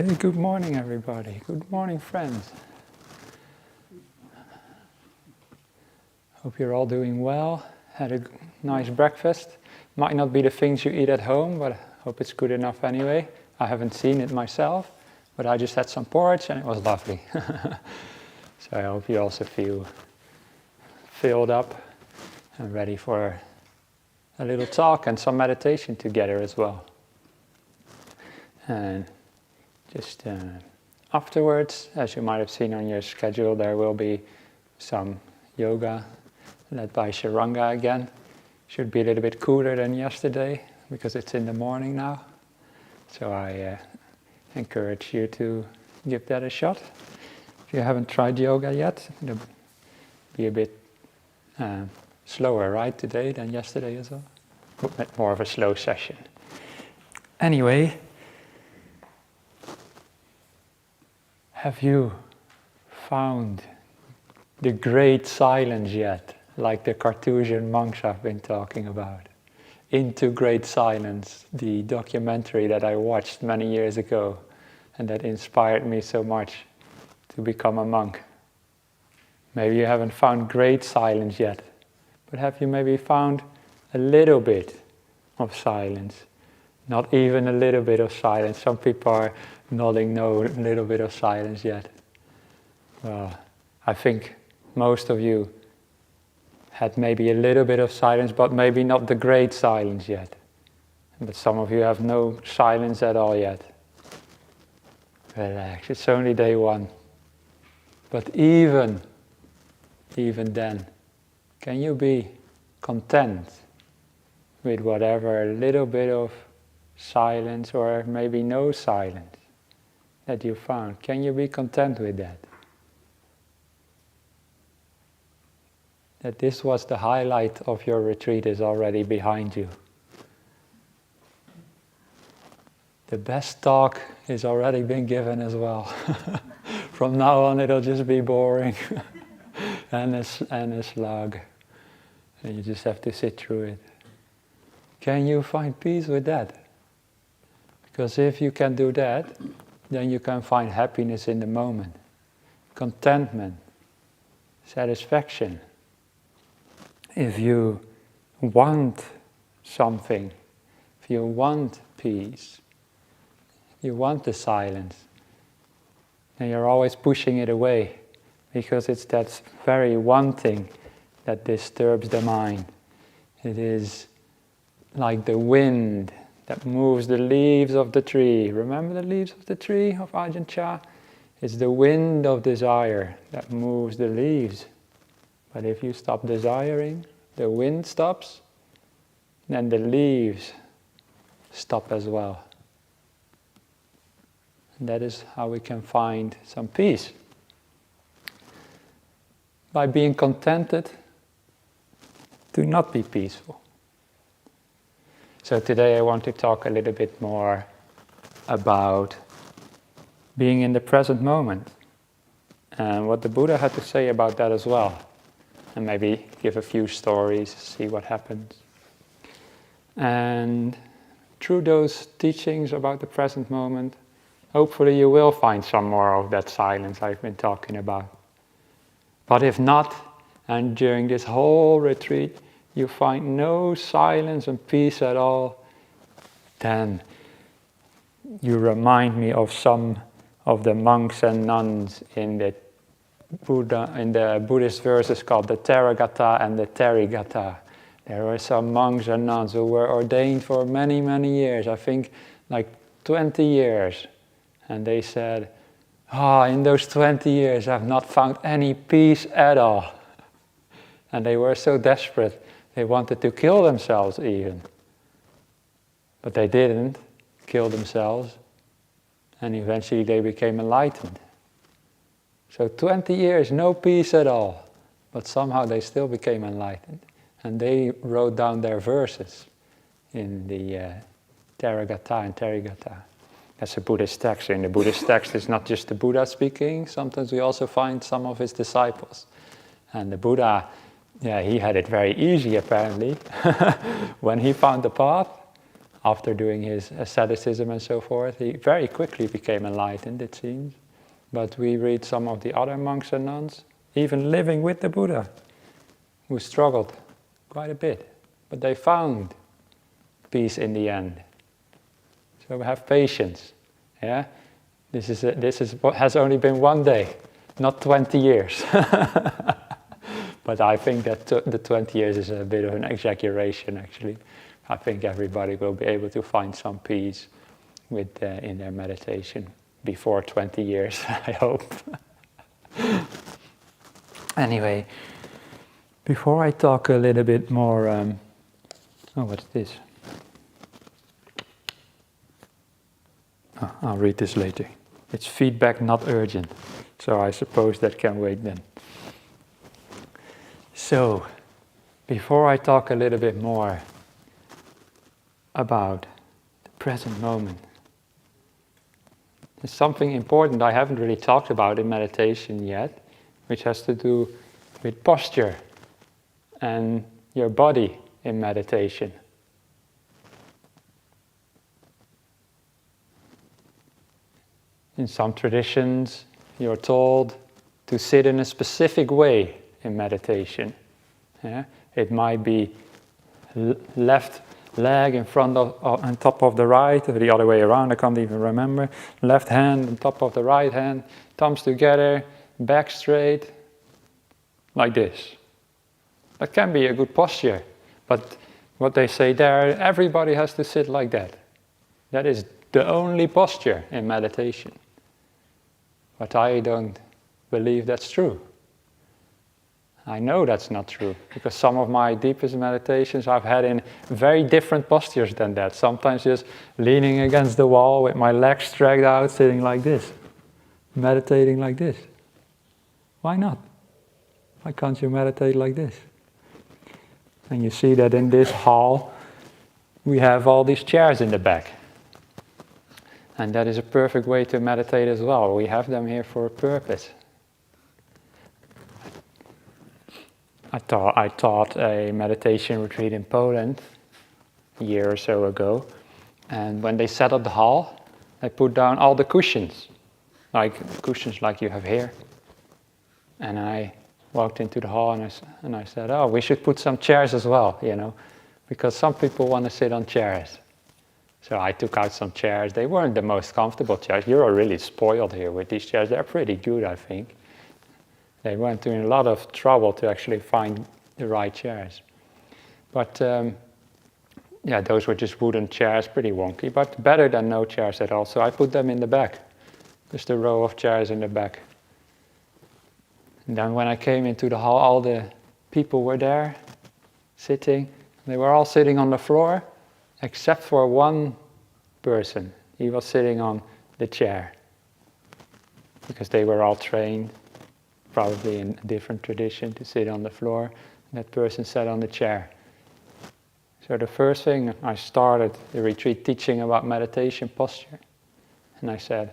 Okay, good morning everybody. Good morning friends. Hope you're all doing well. Had a nice breakfast. Might not be the things you eat at home, but I hope it's good enough anyway. I haven't seen it myself, but I just had some porridge and it was lovely. So I hope you also feel filled up and ready for a little talk and some meditation together as well. And just afterwards, as you might have seen on your schedule, there will be some yoga led by Sharanga again. Should be a little bit cooler than yesterday because it's in the morning now. So I encourage you to give that a shot. If you haven't tried yoga yet, it'll be a bit slower, right, today than yesterday as well. More of a slow session. Anyway, have you found the great silence yet, like the Carthusian monks I've been talking about? Into Great Silence, the documentary that I watched many years ago and that inspired me so much to become a monk. Maybe you haven't found great silence yet, but have you maybe found a little bit of silence? Not even a little bit of silence. Some people are nodding no, a little bit of silence yet. Well, I think most of you had maybe a little bit of silence, but maybe not the great silence yet. But some of you have no silence at all yet. Relax, it's only day one. But even then, can you be content with whatever little bit of silence or maybe no silence that you found? Can you be content with that? That this was the highlight of your retreat is already behind you. The best talk is already been given as well. From now on it'll just be boring and a slog. And you just have to sit through it. Can you find peace with that? Because if you can do that, then you can find happiness in the moment, contentment, satisfaction. If you want something, if you want peace, you want the silence, and you're always pushing it away because it's that very wanting that disturbs the mind. It is like the wind that moves the leaves of the tree. Remember the leaves of the tree of Ajahn Chah? It's the wind of desire that moves the leaves. But if you stop desiring, the wind stops, then the leaves stop as well. And that is how we can find some peace. By being contented to not be peaceful. So today I want to talk a little bit more about being in the present moment and what the Buddha had to say about that as well. And maybe give a few stories, see what happens. And through those teachings about the present moment, hopefully you will find some more of that silence I've been talking about. But if not, and during this whole retreat you find no silence and peace at all, then you remind me of some of the monks and nuns in the Buddhist verses called the Theragatha and the Therigatha. There were some monks and nuns who were ordained for many, many years, I think like 20 years. And they said, in those 20 years I've not found any peace at all. And they were so desperate, they wanted to kill themselves even. But they didn't kill themselves, and eventually they became enlightened. So 20 years, no peace at all, but somehow they still became enlightened. And they wrote down their verses in the Theragatha and Therigatha. That's a Buddhist text. In the Buddhist text, it's not just the Buddha speaking. Sometimes we also find some of his disciples. And the Buddha, he had it very easy apparently. When he found the path, after doing his asceticism and so forth, he very quickly became enlightened, it seems. But we read some of the other monks and nuns, even living with the Buddha, who struggled quite a bit. But they found peace in the end. So we have patience. Yeah? This is what has only been one day, not 20 years. But I think that the 20 years is a bit of an exaggeration, actually. I think everybody will be able to find some peace with in their meditation before 20 years, I hope. Anyway, before I talk a little bit more... oh, what's this? Oh, I'll read this later. It's feedback, not urgent. So I suppose that can wait then. So, before I talk a little bit more about the present moment, there's something important I haven't really talked about in meditation yet, which has to do with posture and your body in meditation. In some traditions, you're told to sit in a specific way in meditation. Yeah? It might be left leg in front of, on top of the right, or the other way around, I can't even remember. Left hand on top of the right hand, thumbs together, back straight, like this. That can be a good posture, but what they say there, everybody has to sit like that. That is the only posture in meditation. But I don't believe that's true. I know that's not true, because some of my deepest meditations I've had in very different postures than that. Sometimes just leaning against the wall with my legs stretched out, sitting like this, meditating like this. Why not? Why can't you meditate like this? And you see that in this hall, we have all these chairs in the back. And that is a perfect way to meditate as well. We have them here for a purpose. I taught a meditation retreat in Poland a year or so ago. And when they set up the hall, they put down all the cushions like you have here. And I walked into the hall and I said, oh, we should put some chairs as well, because some people want to sit on chairs. So I took out some chairs. They weren't the most comfortable chairs. You're really spoiled here with these chairs. They're pretty good, I think. They went through a lot of trouble to actually find the right chairs. But yeah, those were just wooden chairs, pretty wonky, but better than no chairs at all. So I put them in the back, just a row of chairs in the back. And then when I came into the hall, all the people were there, sitting. They were all sitting on the floor, except for one person. He was sitting on the chair, because they were all trained, probably in a different tradition, to sit on the floor. That person sat on the chair. So the first thing, I started the retreat teaching about meditation posture. And I said,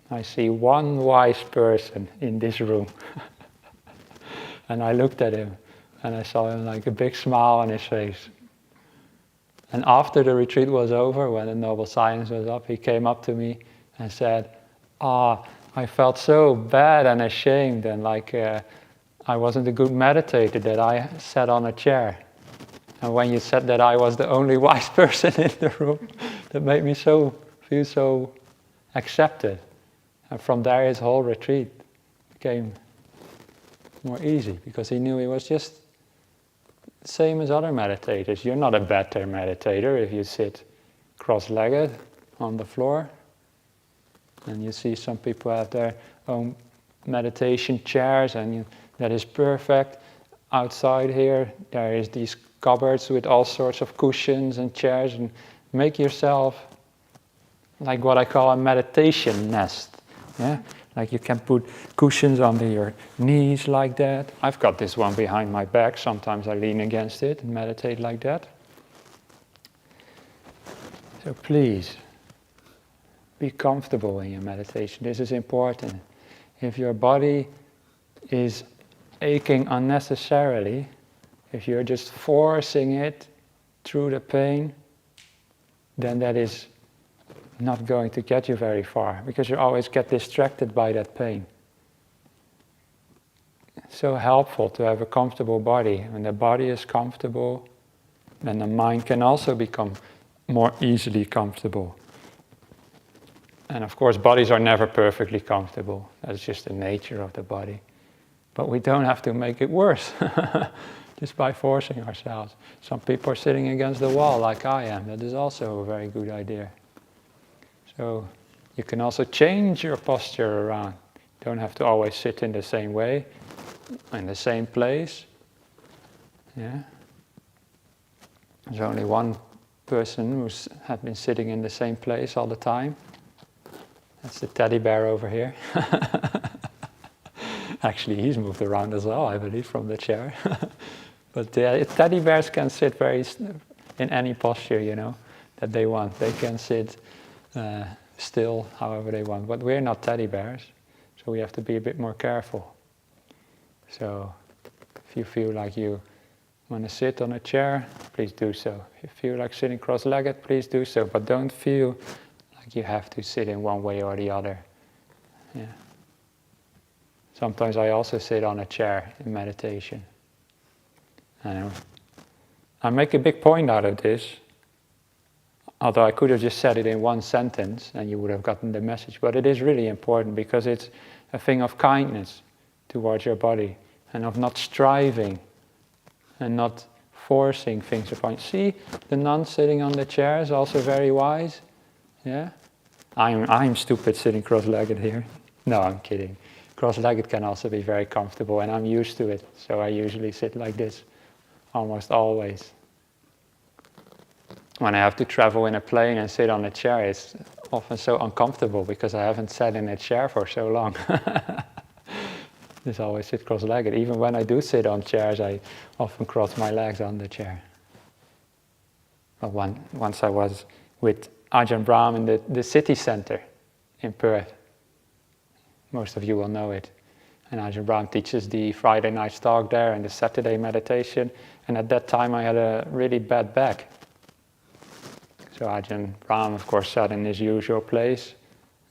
I see one wise person in this room. And I looked at him, and I saw him like a big smile on his face. And after the retreat was over, when the Noble Silence was up, he came up to me and said, I felt so bad and ashamed, and like I wasn't a good meditator that I sat on a chair. And when you said that I was the only wise person in the room, that made me feel so accepted. And from there his whole retreat became more easy, because he knew he was just the same as other meditators. You're not a better meditator if you sit cross-legged on the floor. And you see some people have their own meditation chairs, and that is perfect. Outside here, there is these cupboards with all sorts of cushions and chairs, and make yourself like what I call a meditation nest. Yeah? Like you can put cushions under your knees like that. I've got this one behind my back. Sometimes I lean against it and meditate like that. So please, be comfortable in your meditation. This is important. If your body is aching unnecessarily, if you're just forcing it through the pain, then that is not going to get you very far, because you always get distracted by that pain. It's so helpful to have a comfortable body. When the body is comfortable, then the mind can also become more easily comfortable. And of course, bodies are never perfectly comfortable. That's just the nature of the body. But we don't have to make it worse just by forcing ourselves. Some people are sitting against the wall like I am. That is also a very good idea. So you can also change your posture around. You don't have to always sit in the same way, in the same place. Yeah. There's only one person who's had been sitting in the same place all the time. That's the teddy bear over here. Actually, he's moved around as well, I believe, from the chair. But teddy bears can sit in any posture, that they want. They can sit still however they want. But we're not teddy bears, so we have to be a bit more careful. So if you feel like you want to sit on a chair, please do so. If you feel like sitting cross-legged, please do so. But don't feel like you have to sit in one way or the other. Yeah. Sometimes I also sit on a chair in meditation. And I make a big point out of this, although I could have just said it in one sentence and you would have gotten the message. But it is really important because it's a thing of kindness towards your body and of not striving and not forcing things upon you. See, the nun sitting on the chair is also very wise. Yeah, I'm stupid sitting cross-legged here. No, I'm kidding. Cross-legged can also be very comfortable, and I'm used to it. So I usually sit like this, almost always. When I have to travel in a plane and sit on a chair, it's often so uncomfortable because I haven't sat in a chair for so long. Just always sit cross-legged. Even when I do sit on chairs, I often cross my legs on the chair. But once I was with Ajahn Brahm in the city center in Perth. Most of you will know it. And Ajahn Brahm teaches the Friday night talk there and the Saturday meditation. And at that time I had a really bad back. So Ajahn Brahm, of course, sat in his usual place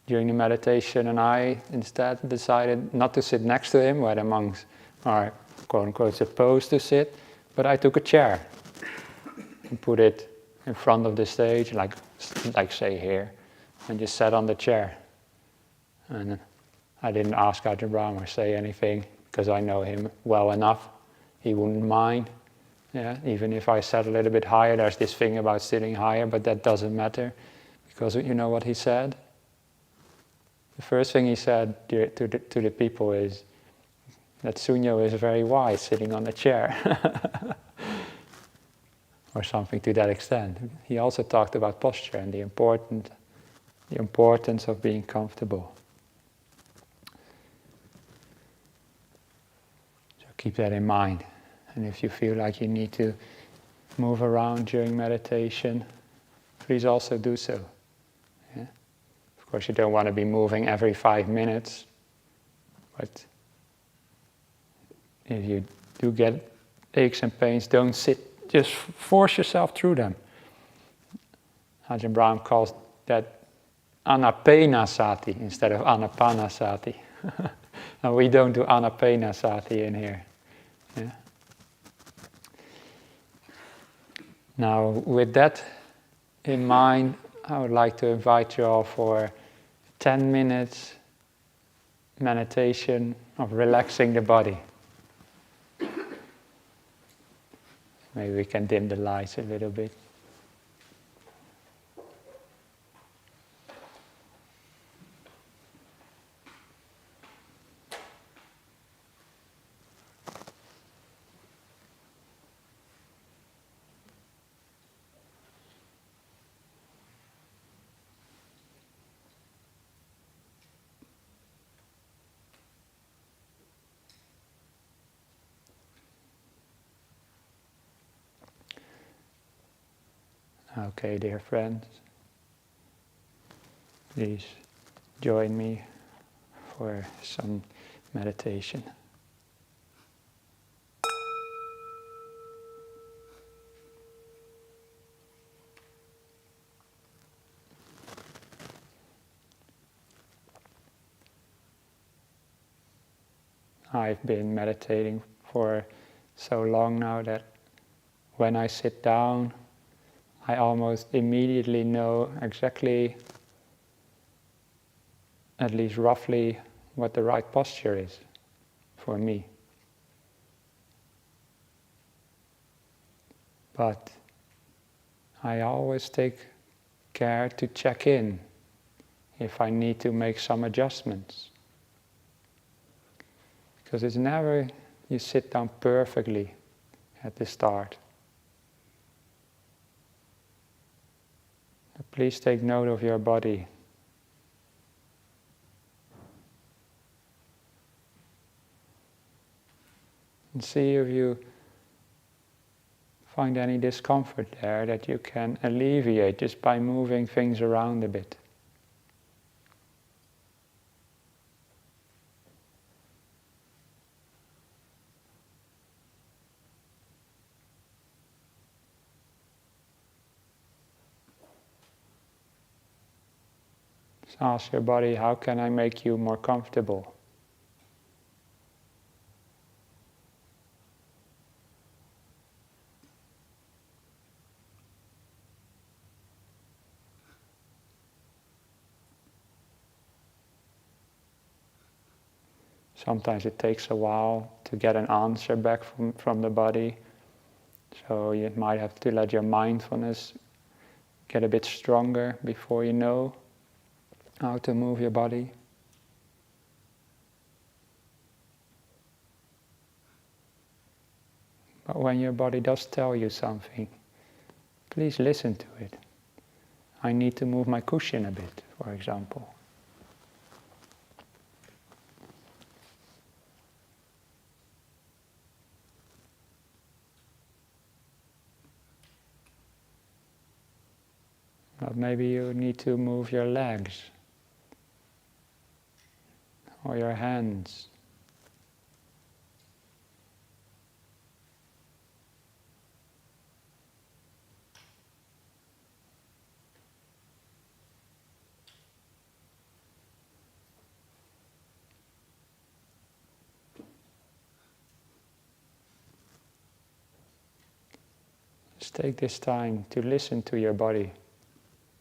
during the meditation, and I instead decided not to sit next to him, where the monks are, quote-unquote, supposed to sit, but I took a chair and put it in front of the stage, like say here, and just sat on the chair. And I didn't ask Ajahn Brahm or say anything, because I know him well enough. He wouldn't mind. Yeah, even if I sat a little bit higher, there's this thing about sitting higher, but that doesn't matter, because you know what he said? The first thing he said to the people is that Sunyo is very wise sitting on the chair. Or something to that extent. He also talked about posture and the importance of being comfortable. So keep that in mind. And if you feel like you need to move around during meditation, please also do so. Yeah? Of course, you don't want to be moving every 5 minutes, but if you do get aches and pains, don't sit, just force yourself through them. Ajahn Brahm calls that anapenasati instead of anapanasati. And we don't do anapenasati in here. Yeah? Now, with that in mind, I would like to invite you all for 10 minutes meditation of relaxing the body. Maybe we can dim the lights a little bit. Okay, dear friends, please join me for some meditation. I've been meditating for so long now that when I sit down, I almost immediately know exactly, at least roughly, what the right posture is for me. But I always take care to check in if I need to make some adjustments. Because it's never you sit down perfectly at the start. Please take note of your body. And see if you find any discomfort there that you can alleviate just by moving things around a bit. Just ask your body, how can I make you more comfortable? Sometimes it takes a while to get an answer back from the body. So you might have to let your mindfulness get a bit stronger before you know how to move your body. But when your body does tell you something, please listen to it. I need to move my cushion a bit, for example. But maybe you need to move your legs or your hands. Just take this time to listen to your body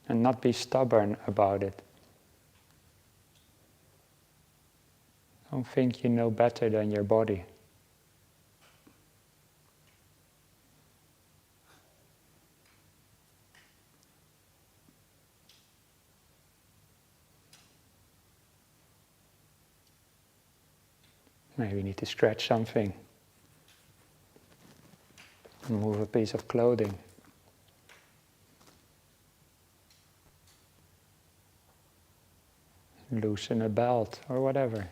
and not be stubborn about it. Don't think you know better than your body. Maybe you need to stretch something, move a piece of clothing. Loosen a belt or whatever.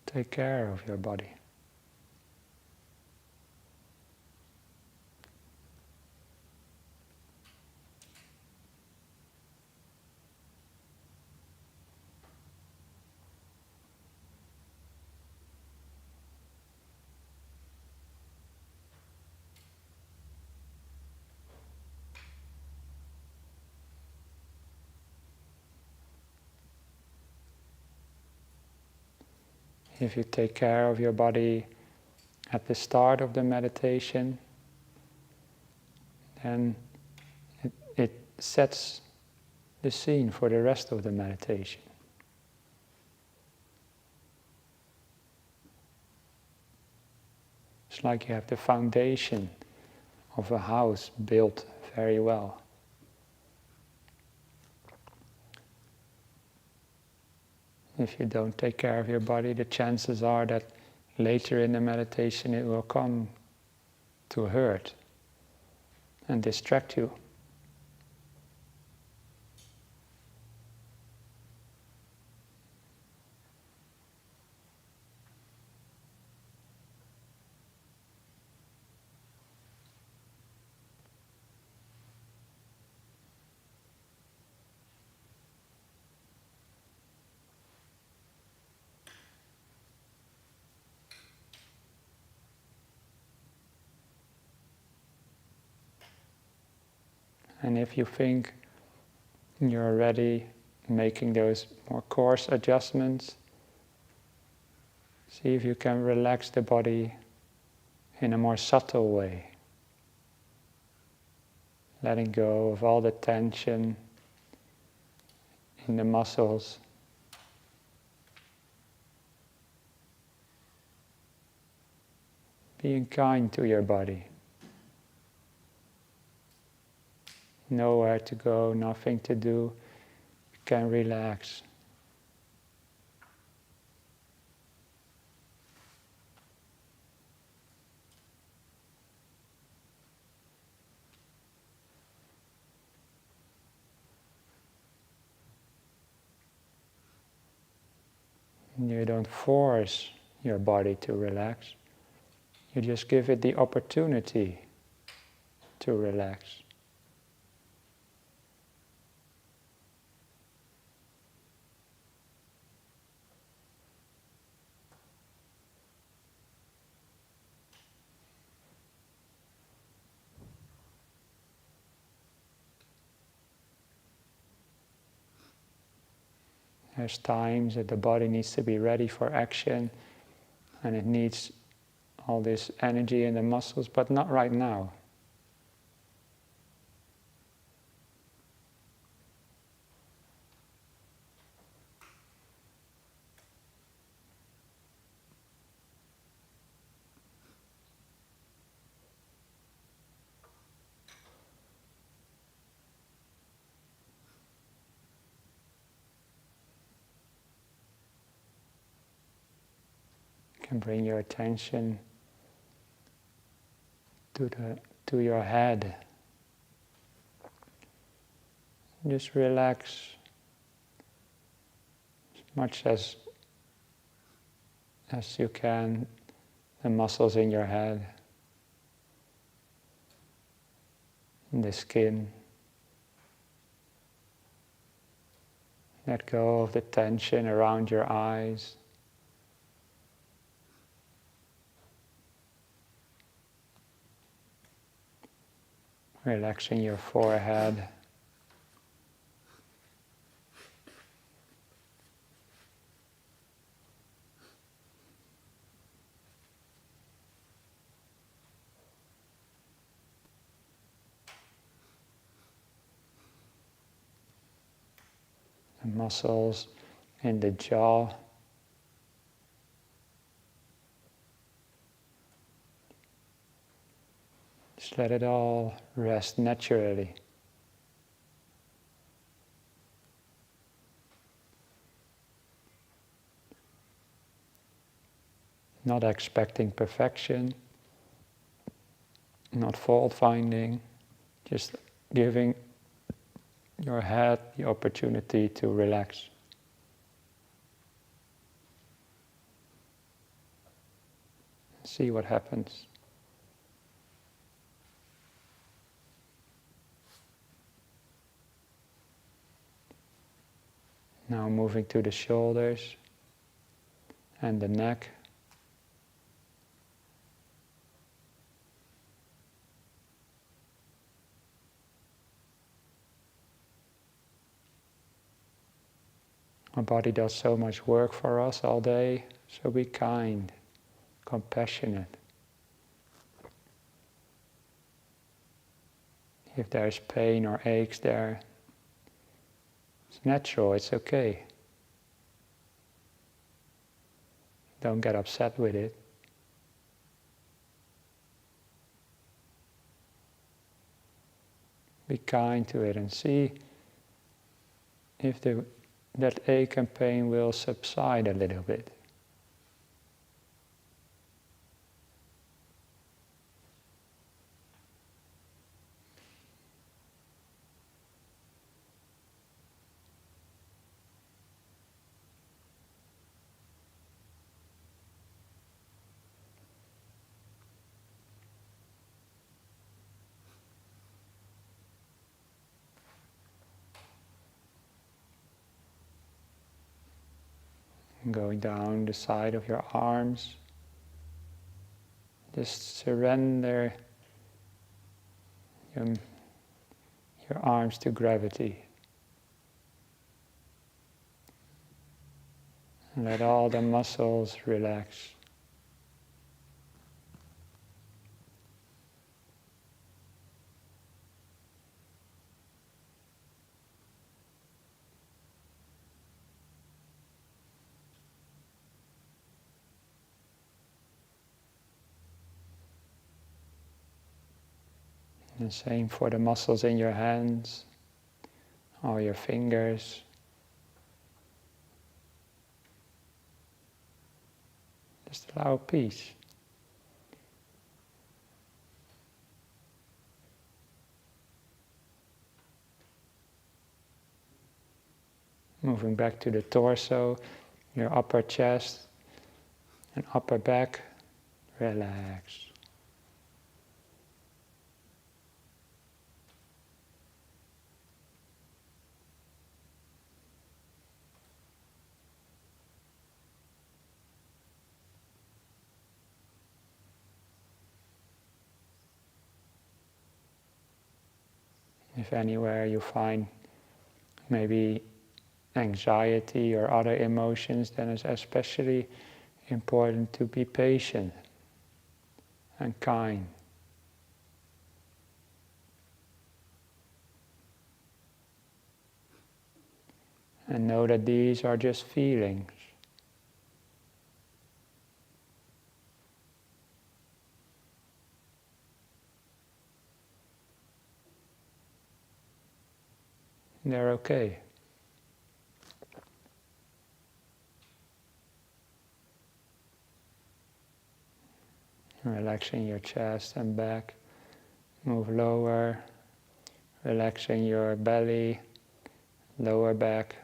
Take care of your body. If you take care of your body at the start of the meditation, then it sets the scene for the rest of the meditation. It's like you have the foundation of a house built very well. If you don't take care of your body, the chances are that later in the meditation it will come to hurt and distract you. And if you think you're already making those more coarse adjustments, see if you can relax the body in a more subtle way, letting go of all the tension in the muscles. Being kind to your body. Nowhere to go, nothing to do. You can relax. You don't force your body to relax. You just give it the opportunity to relax. There's times that the body needs to be ready for action and it needs all this energy in the muscles, but not right now. You can bring your attention to your head. Just relax as much as you can the muscles in your head, the skin. Let go of the tension around your eyes. Relaxing your forehead. The muscles in the jaw. Just let it all rest naturally. Not expecting perfection, not fault finding, just giving your head the opportunity to relax. See what happens. Now moving to the shoulders and the neck. Our body does so much work for us all day, so be kind, compassionate. If there's pain or aches there, it's natural, it's okay. Don't get upset with it. Be kind to it and see if that ache and pain will subside a little bit. Going down the side of your arms, just surrender your arms to gravity. And let all the muscles relax. And same for the muscles in your hands, all your fingers. Just allow peace. Moving back to the torso, your upper chest and upper back, relax. If anywhere you find maybe anxiety or other emotions, then it's especially important to be patient and kind. And know that these are just feelings. They're okay. Relaxing your chest and back. Move lower. Relaxing your belly, lower back.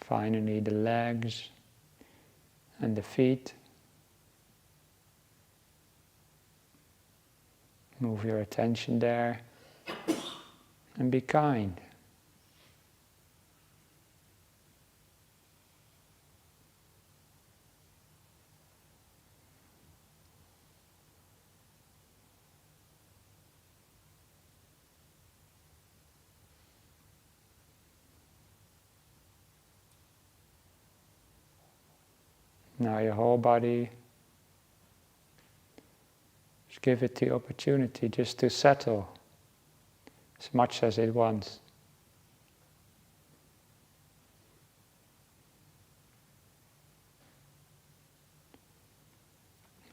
Finally, the legs and the feet. Move your attention there and be kind. Now your whole body, just give it the opportunity just to settle as much as it wants.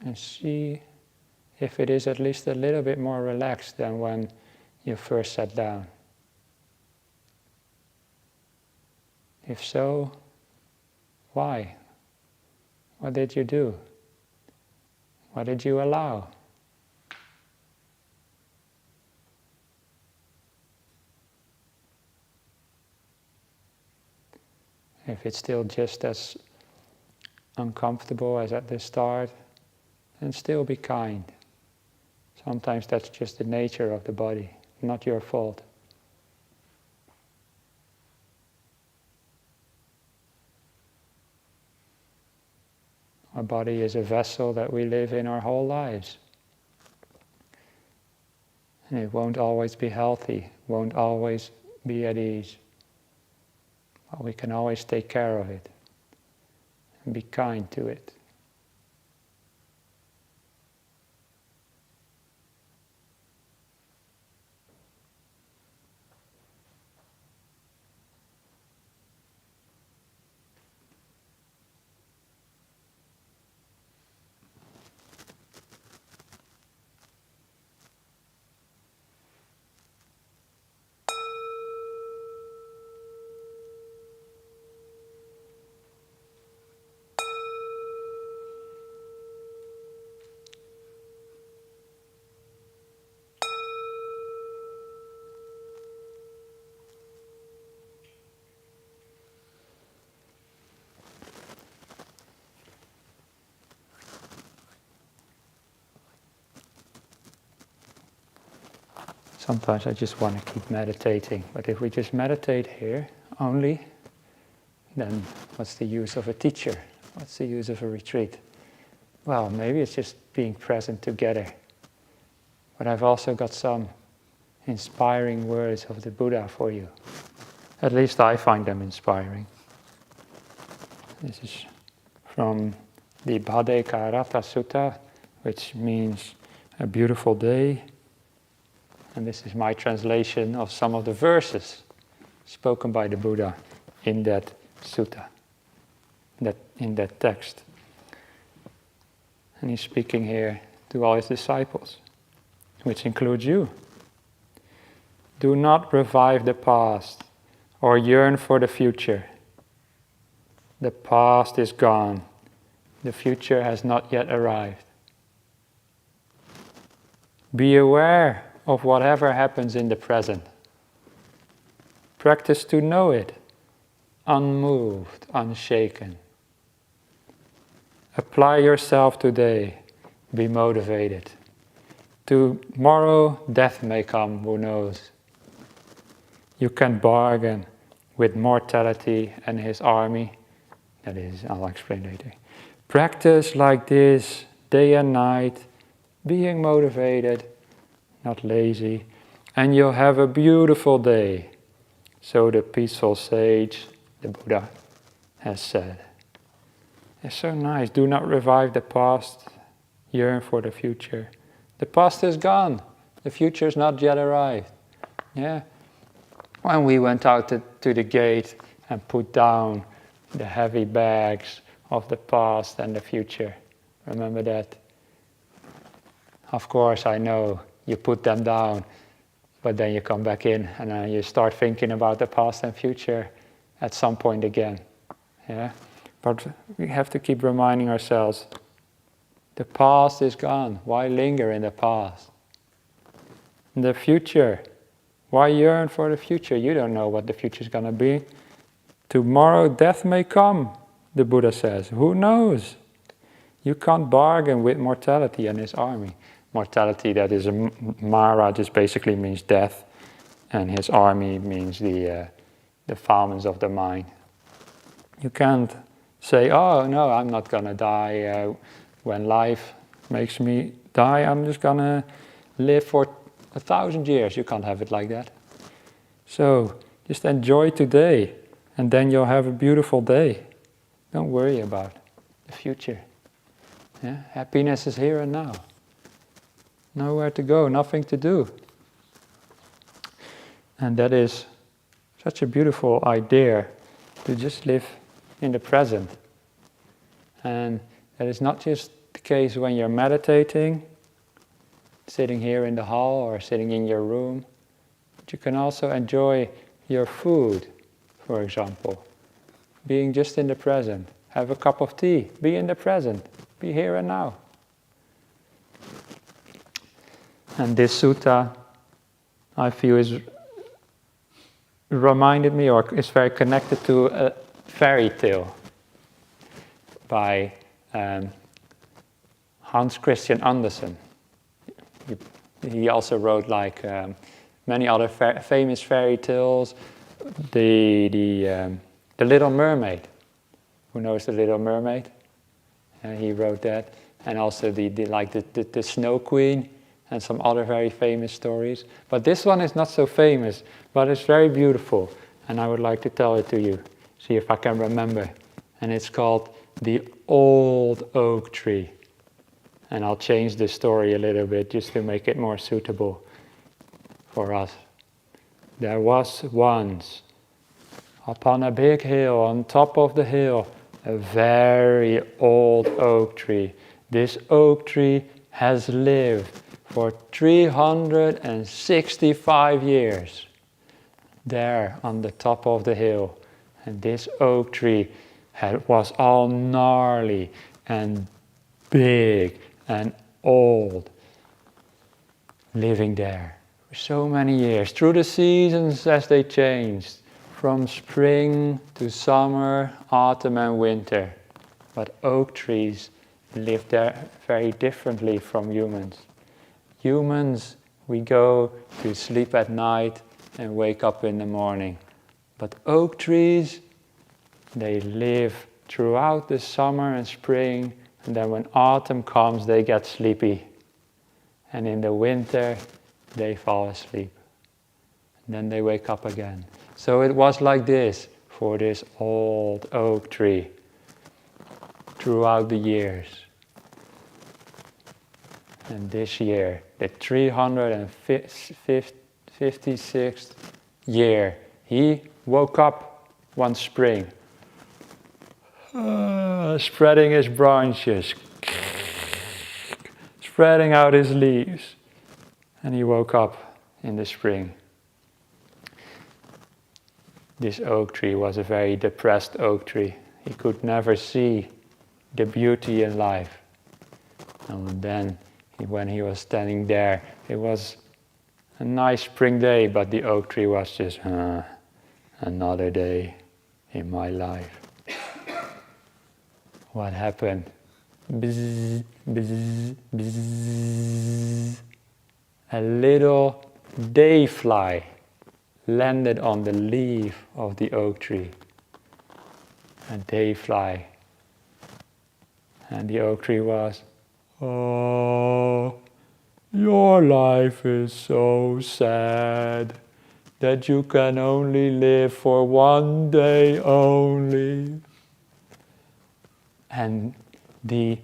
And see if it is at least a little bit more relaxed than when you first sat down. If so, why? What did you do? What did you allow? If it's still just as uncomfortable as at the start, then still be kind. Sometimes that's just the nature of the body, not your fault. Our body is a vessel that we live in our whole lives. And it won't always be healthy, won't always be at ease. But we can always take care of it and be kind to it. Sometimes I just want to keep meditating, but if we just meditate here only, then what's the use of a teacher? What's the use of a retreat? Well, maybe it's just being present together. But I've also got some inspiring words of the Buddha for you. At least I find them inspiring. This is from the Bhaddekarata Sutta, which means a beautiful day. And this is my translation of some of the verses spoken by the Buddha in that sutta, in that text. And he's speaking here to all his disciples, which includes you. Do not revive the past or yearn for the future. The past is gone. The future has not yet arrived. Be aware of whatever happens in the present. Practice to know it, unmoved, unshaken. Apply yourself today. Be motivated. Tomorrow, death may come, who knows? You can bargain with mortality and his army. That is, I'll explain later. Practice like this, day and night, being motivated, not lazy, and you'll have a beautiful day. So the peaceful sage, the Buddha, has said. It's so nice. Do not revive the past, yearn for the future. The past is gone. The future is not yet arrived. Yeah. When we went out to the gate and put down the heavy bags of the past and the future, remember that? Of course, I know you put them down, but then you come back in and then you start thinking about the past and future at some point again. Yeah? But we have to keep reminding ourselves, the past is gone. Why linger in the past? The future, why yearn for the future? You don't know what the future is going to be. Tomorrow death may come, the Buddha says. Who knows? You can't bargain with mortality and his army. Mortality, that is Mara, just basically means death, and his army means the defilements of the mind. You can't say, oh no, I'm not going to die when life makes me die. I'm just going to live for 1,000 years. You can't have it like that. So just enjoy today, and then you'll have a beautiful day. Don't worry about the future. Yeah? Happiness is here and now. Nowhere to go, nothing to do. And that is such a beautiful idea, to just live in the present. And that is not just the case when you're meditating, sitting here in the hall or sitting in your room, but you can also enjoy your food, for example. Being just in the present. Have a cup of tea, be in the present, be here and now. And this sutta, I feel, is reminded me, or is very connected to a fairy tale by Hans Christian Andersen. He also wrote like many other famous fairy tales. The Little Mermaid. Who knows the Little Mermaid? He wrote that, and also the Snow Queen. And some other very famous stories. But this one is not so famous, but it's very beautiful. And I would like to tell it to you, see if I can remember. And it's called The Old Oak Tree. And I'll change the story a little bit just to make it more suitable for us. There was once, upon a big hill, on top of the hill, a very old oak tree. This oak tree has lived for 365 years there on the top of the hill. And this oak tree was all gnarly and big and old, living there for so many years, through the seasons as they changed, from spring to summer, autumn and winter. But oak trees lived there very differently from humans. Humans we go to sleep at night and wake up in the morning. But oak trees, they live throughout the summer and spring, and then when autumn comes, they get sleepy. And in the winter, they fall asleep. And then they wake up again. So it was like this for this old oak tree throughout the years. And this year, the 356th year, he woke up one spring, spreading his branches, spreading out his leaves, and he woke up in the spring. This oak tree was a very depressed oak tree. He could never see the beauty in life. And then, when he was standing there, it was a nice spring day, but the oak tree was just, another day in my life. What happened? Bzz, bzz, bzz. A little day fly landed on the leaf of the oak tree. A day fly. And the oak tree was, "Oh, your life is so sad that you can only live for one day only." And the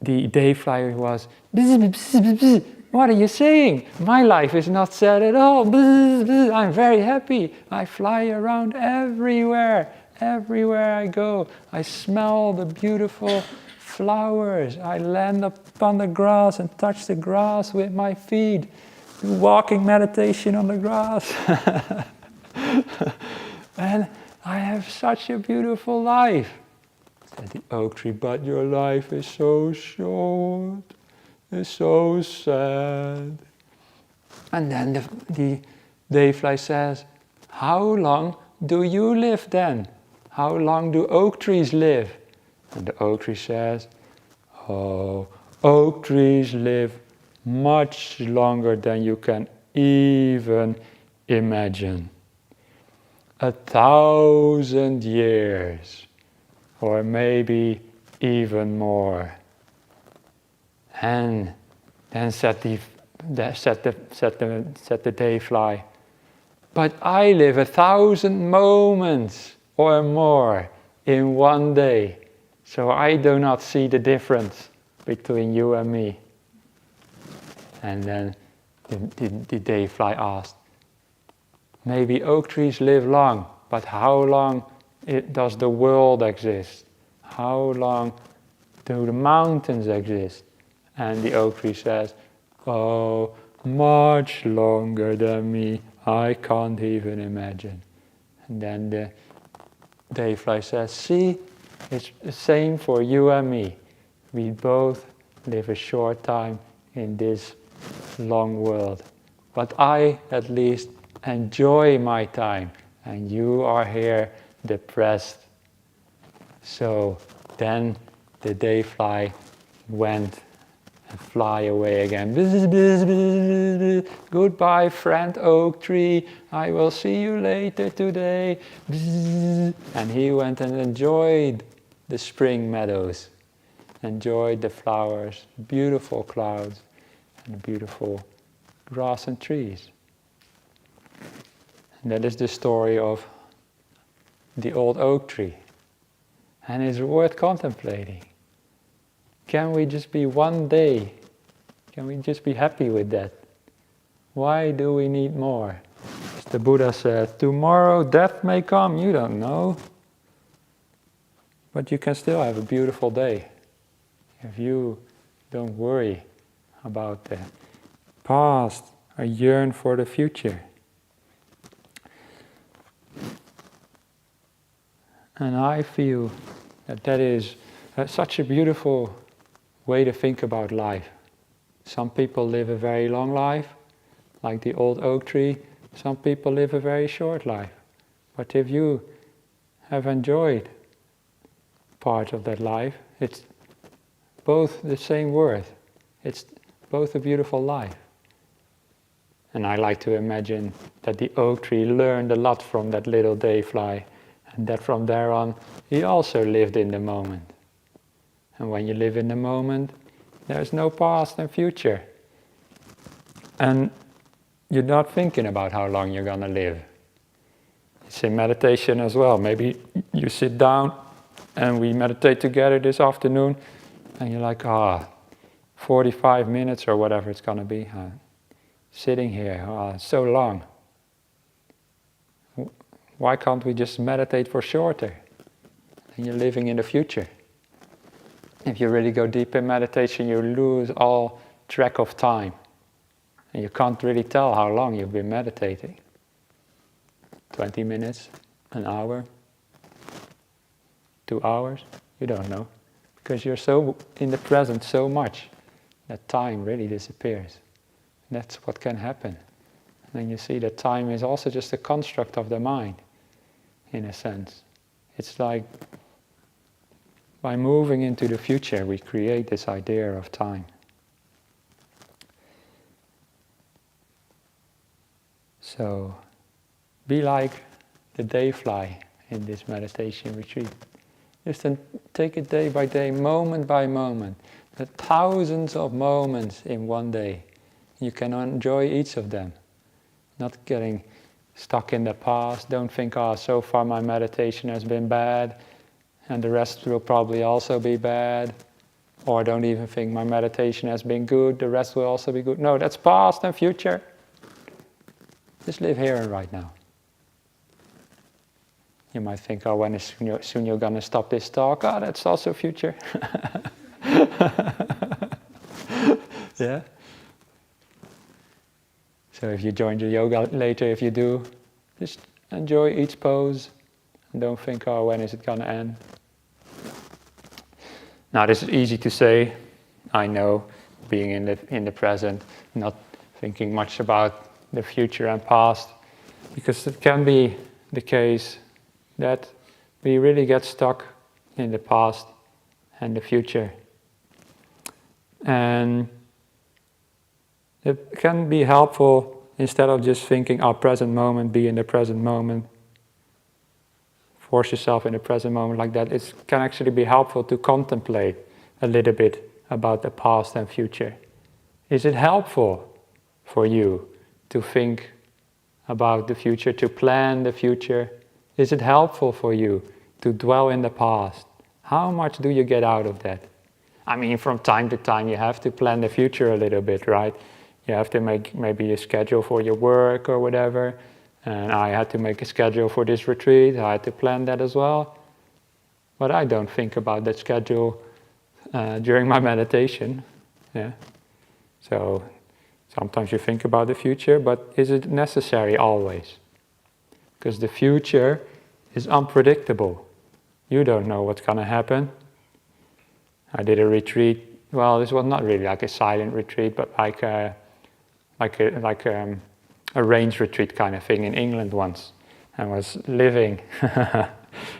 dayfly was, "Bzz, bzz, bzz, bzz. What are you saying? My life is not sad at all. Bzz, bzz. I'm very happy. I fly around everywhere. Everywhere I go, I smell the beautiful flowers. I land up on the grass and touch the grass with my feet. Do walking meditation on the grass. And I have such a beautiful life." Said the oak tree, "But your life is so short. It's so sad." And then the dayfly says, "How long do you live then? How long do oak trees live?" And the oak tree says, "Oh, oak trees live much longer than you can even imagine. 1,000 years, or maybe even more." And then said the dayfly, "But I live 1,000 moments or more in one day, so I do not see the difference between you and me." And then the dayfly asked, "Maybe oak trees live long, but how long does the world exist? How long do the mountains exist?" And the oak tree says, "Oh, much longer than me. I can't even imagine." And then the dayfly says, "See, it's the same for you and me. We both live a short time in this long world. But I, at least, enjoy my time, and you are here depressed." So then the dayfly went and fly away again. "Bzz, bzz, bzz, bzz. Goodbye, friend oak tree. I will see you later today." Bzz. And he went and enjoyed the spring meadows, enjoyed the flowers, beautiful clouds, and beautiful grass and trees. And that is the story of the old oak tree. And it's worth contemplating. Can we just be one day? Can we just be happy with that? Why do we need more? As the Buddha said, tomorrow death may come, you don't know. But you can still have a beautiful day if you don't worry about the past or yearn for the future. And I feel that is such a beautiful way to think about life. Some people live a very long life, like the old oak tree. Some people live a very short life. But if you have enjoyed part of that life, it's both the same worth. It's both a beautiful life. And I like to imagine that the oak tree learned a lot from that little day fly, and that from there on he also lived in the moment. And when you live in the moment, there's no past and future. And you're not thinking about how long you're going to live. It's in meditation as well. Maybe you sit down and we meditate together this afternoon, and you're like, 45 minutes or whatever it's going to be. Sitting here, so long. Why can't we just meditate for shorter? And you're living in the future. If you really go deep in meditation, you lose all track of time. And you can't really tell how long you've been meditating. 20 minutes, an hour, 2 hours, you don't know. Because you're so in the present so much that time really disappears. That's what can happen. And then you see that time is also just a construct of the mind, in a sense. It's like by moving into the future, we create this idea of time. So, be like the day fly in this meditation retreat. Just take it day by day, moment by moment. There are thousands of moments in one day. You can enjoy each of them. Not getting stuck in the past. Don't think, so far my meditation has been bad, and the rest will probably also be bad. Or don't even think my meditation has been good, the rest will also be good. No, that's past and future. Just live here and right now. You might think, when is Sunyo going to stop this talk? That's also future. Yeah? So if you join the yoga later, if you do, just enjoy each pose. And don't think, when is it going to end? Now this is easy to say, I know, being in the present, not thinking much about the future and past, because it can be the case that we really get stuck in the past and the future. And it can be helpful, instead of just thinking, present moment, be in the present moment, force yourself in the present moment like that. It can actually be helpful to contemplate a little bit about the past and future. Is it helpful for you to think about the future, to plan the future? Is it helpful for you to dwell in the past? How much do you get out of that? I mean, from time to time you have to plan the future a little bit, right? You have to make maybe a schedule for your work or whatever. And I had to make a schedule for this retreat. I had to plan that as well. But I don't think about that schedule during my meditation. Yeah. So sometimes you think about the future, but is it necessary always? Because the future is unpredictable. You don't know what's going to happen. I did a retreat. Well, this was not really like a silent retreat, but like a range retreat kind of thing in England once. I was living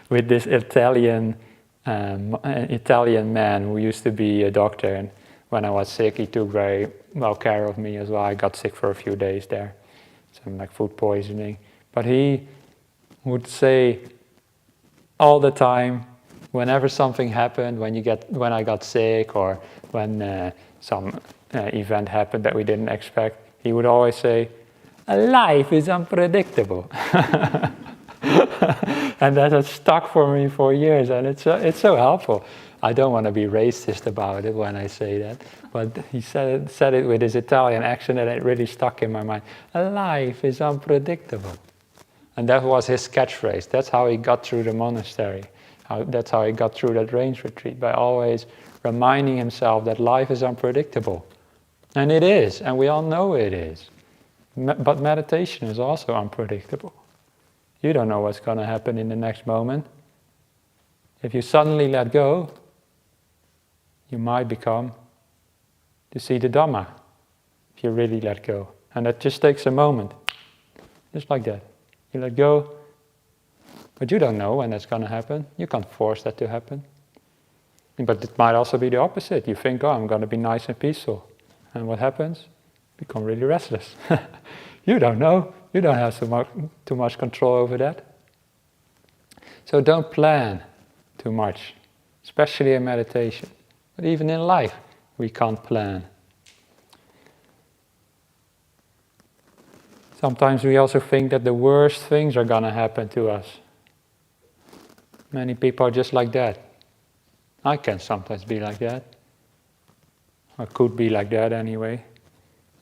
with this Italian man who used to be a doctor, and when I was sick, he took very well care of me as well. I got sick for a few days there, some like food poisoning. But he would say all the time, whenever something happened, when I got sick or when some event happened that we didn't expect, he would always say, life is unpredictable. And that has stuck for me for years, and it's so helpful. I don't want to be racist about it when I say that, but he said it with his Italian accent, and it really stuck in my mind. Life is unpredictable. And that was his catchphrase. That's how he got through the monastery. That's how he got through that range retreat, by always reminding himself that life is unpredictable. And it is, and we all know it is. But meditation is also unpredictable. You don't know what's going to happen in the next moment. If you suddenly let go, you might become to see the Dhamma, if you really let go. And that just takes a moment, just like that. You let go, but you don't know when that's going to happen. You can't force that to happen. But it might also be the opposite. You think, I'm going to be nice and peaceful. And what happens? become really restless. You don't know. You don't have too much control over that. So don't plan too much, especially in meditation. But even in life, we can't plan. Sometimes we also think that the worst things are going to happen to us. Many people are just like that. I can sometimes be like that. Or could be like that anyway.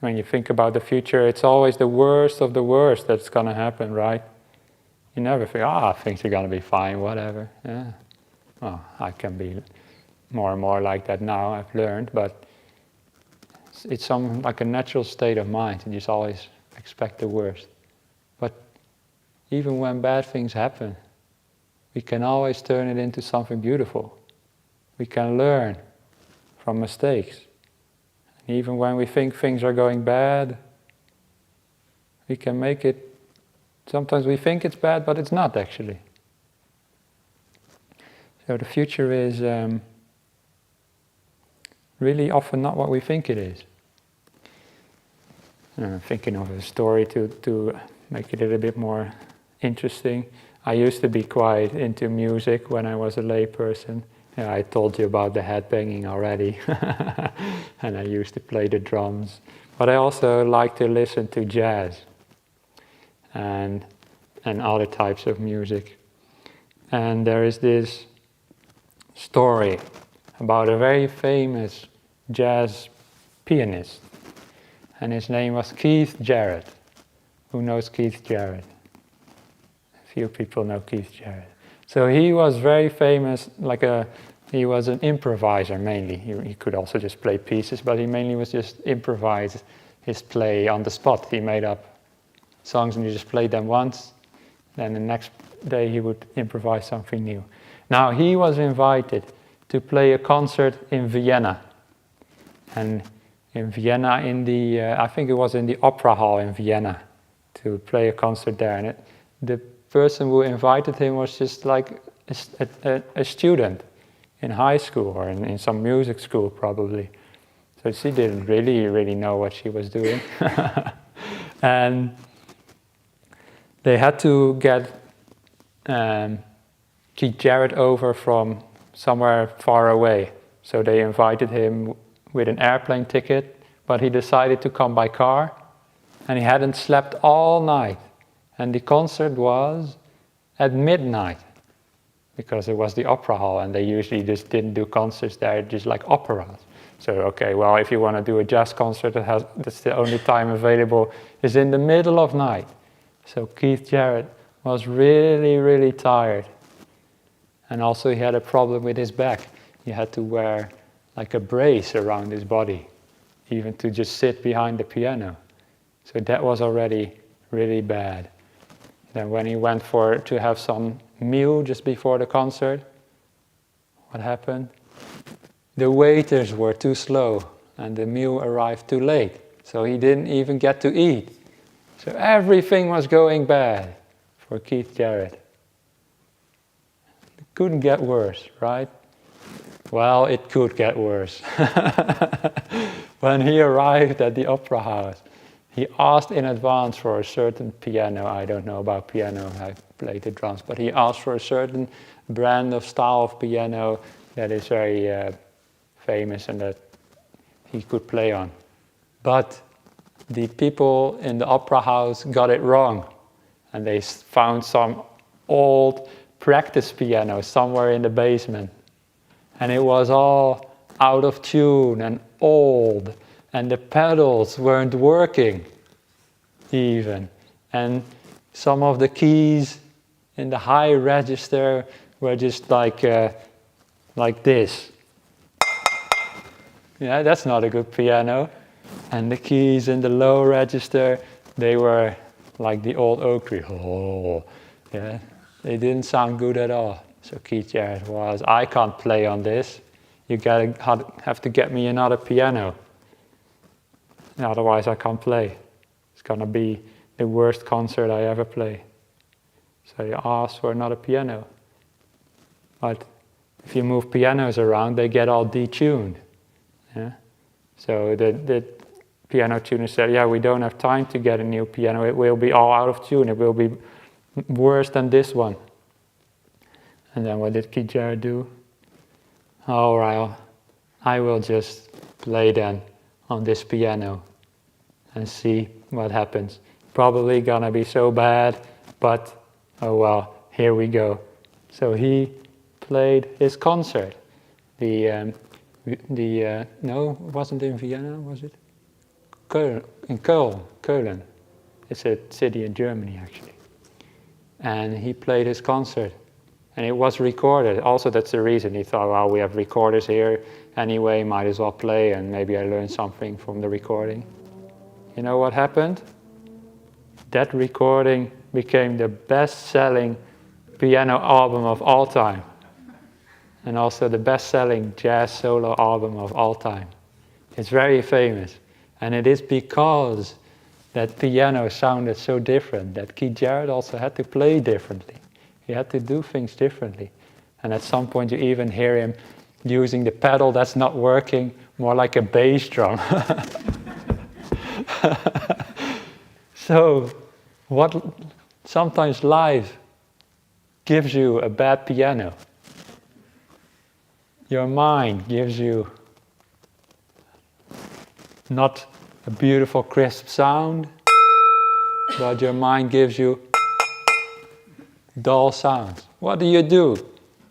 When you think about the future, it's always the worst of the worst that's going to happen, right? You never think, things are going to be fine, whatever. Yeah. Well, I can be more and more like that now, I've learned, but it's like a natural state of mind, and you just always expect the worst. But even when bad things happen, we can always turn it into something beautiful. We can learn from mistakes. And even when we think things are going bad, we can make it. Sometimes we think it's bad, but it's not actually. So the future is really often not what we think it is. I'm thinking of a story to make it a little bit more interesting. I used to be quite into music when I was a lay person. Yeah, I told you about the headbanging already. And I used to play the drums. But I also like to listen to jazz and other types of music. And there is this story about a very famous jazz pianist. And his name was Keith Jarrett. Who knows Keith Jarrett? A few people know Keith Jarrett. So he was very famous, he was an improviser mainly. He could also just play pieces, but he mainly was just improvise his play on the spot. He made up songs and he just played them once. Then the next day he would improvise something new. Now he was invited to play a concert in Vienna. And in Vienna, I think it was in the Opera Hall in Vienna, to play a concert there. And the person who invited him was just like a student in high school or in some music school probably. So she didn't really know what she was doing. And they had to get Keith Jarrett over from somewhere far away. So they invited him with an airplane ticket, but he decided to come by car, and he hadn't slept all night. And the concert was at midnight, because it was the opera hall, and they usually just didn't do concerts there, just like operas. So, okay, well, if you want to do a jazz concert, that's the only time available is in the middle of night. So Keith Jarrett was really tired. And also he had a problem with his back. He had to wear like a brace around his body, even to just sit behind the piano. So that was already really bad. Then when he went to have some meal just before the concert, what happened? The waiters were too slow and the meal arrived too late. So he didn't even get to eat. So everything was going bad for Keith Jarrett. It couldn't get worse, right? Well, it could get worse. When he arrived at the opera house, he asked in advance for a certain piano. I don't know about piano, I played the drums, but he asked for a certain brand of style of piano that is very famous and that he could play on. But the people in the opera house got it wrong, and they found some old practice piano somewhere in the basement. And it was all out of tune and old, and the pedals weren't working even. And some of the keys in the high register were just like this. Yeah, that's not a good piano. And the keys in the low register, they were like the old oak tree. Oh, yeah, they didn't sound good at all. So Keith Jarrett was, I can't play on this. You have to get me another piano. Otherwise I can't play. It's going to be the worst concert I ever play. So he asked for another piano. But if you move pianos around, they get all detuned. Yeah? So the piano tuner said, yeah, we don't have time to get a new piano. It will be all out of tune. It will be worse than this one. And then what did Keith Jarrett do? All right, I will just play then on this piano and see what happens. Probably gonna be so bad, but oh well, here we go. So he played his concert. No, it wasn't in Vienna, was it? In Köln. It's a city in Germany, actually. And he played his concert. And it was recorded. Also, that's the reason he thought, well, we have recorders here anyway, might as well play, and maybe I learned something from the recording. You know what happened? That recording became the best-selling piano album of all time. And also the best-selling jazz solo album of all time. It's very famous. And it is because that piano sounded so different that Keith Jarrett also had to play differently. He had to do things differently. And at some point you even hear him using the pedal that's not working, more like a bass drum. So, what sometimes life gives you a bad piano. Your mind gives you not a beautiful crisp sound, but your mind gives you dull sounds. What do?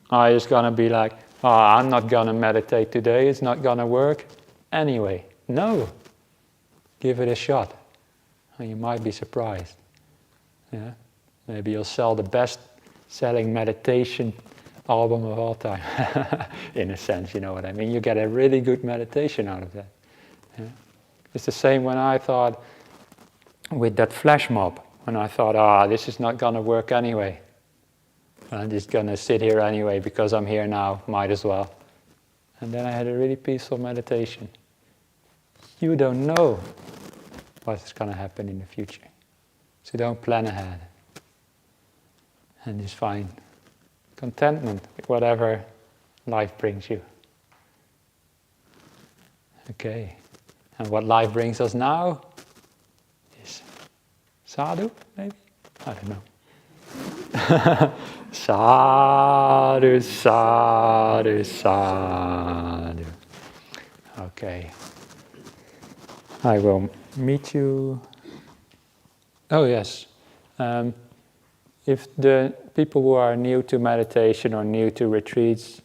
Oh, it's gonna be like, oh, I'm not gonna meditate today, it's not gonna work. Anyway, no. Give it a shot. And you might be surprised. Yeah? Maybe you'll sell the best-selling meditation album of all time. In a sense, you know what I mean? You get a really good meditation out of that. Yeah? It's the same when I thought with that flash mob, when I thought, this is not gonna work anyway. I'm just gonna sit here anyway because I'm here now, might as well. And then I had a really peaceful meditation. You don't know what's gonna happen in the future. So don't plan ahead. And just find contentment with whatever life brings you. Okay. And what life brings us now is sadhu, maybe? I don't know. Sadhu, sadhu, sadhu. Okay. I will meet you. Oh, yes. If the people who are new to meditation or new to retreats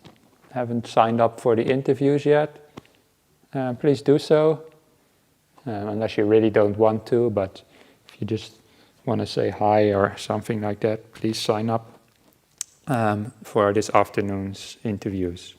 haven't signed up for the interviews yet, please do so. Unless you really don't want to, but if you just want to say hi or something like that, please sign up for this afternoon's interviews.